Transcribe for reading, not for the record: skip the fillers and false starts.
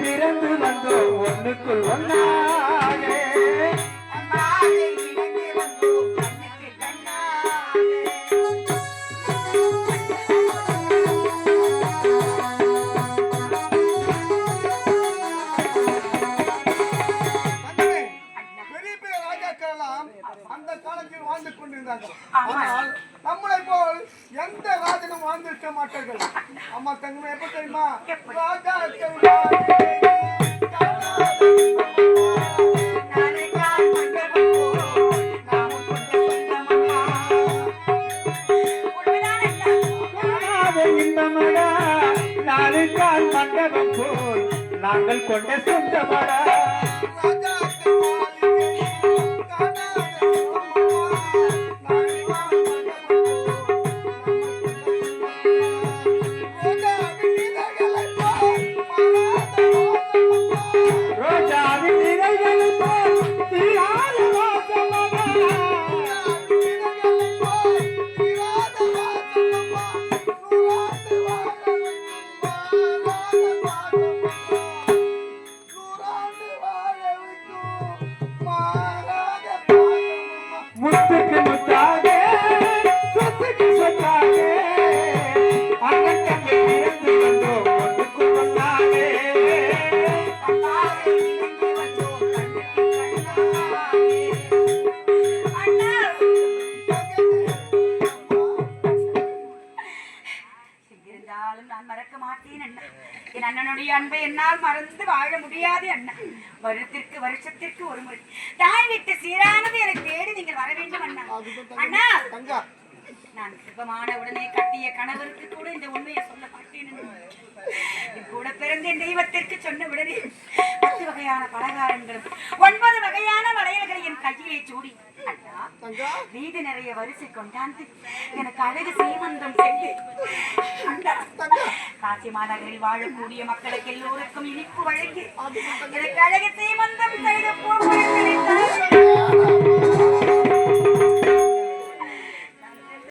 பிறந்து வந்தோம் ஒன்றுக்குள் ஒன்றாக அந்த காலத்தில் வாழ்ந்து கொண்டிருந்தார்கள். ஆனால் நம்மளை போல் எந்த ராஜனும் வாழ்ந்திருக்க மாட்டார்கள். அம்மா தங்கமே எப்ப தெரியுமா? ராஜா மண்டபம் போல் நாங்கள் கொண்ட சொந்தமடா முத்துக்கு முத்தாக சொத்துக்கு சொத்தாக அண்ணன் தங்கை பிறந்து வந்தோம் ஒன்றுக்கு ஒன்றாக இருந்தாலும் நான் மறக்க மாட்டேன் அண்ணா. என் அண்ணனுடைய அன்பை என்னால் மறந்து வாழ முடியாது அண்ணா. வருஷத்திற்கு ஒரு முறை தாய் விட்டு சீரானது எனக்கு தேடி நீங்கள் வர வேண்டும் அண்ணா. அண்ணா நான் சுபமான உடனே கட்டிய கணவருக்கு கூட இந்த உண்மையை சொல்ல மாட்டேன். கூட பிறந்த என் தெய்வத்திற்கு சொன்ன உடனே 10 வகையான பலகாரங்களும் 9 வகையான வளையல்களை என் கையிலே சூடி அண்ணா வீடு நிறைய வரிசை கொண்டாந்து எனக்கு அழகு சீமந்தம் செய்து காசி மாநகரில் வாழக்கூடிய மக்களுக்கு எல்லோருக்கும் இனிப்பு வழங்கி எனக்கு அழகு சீமந்தம் செய்த போக்குவரத்து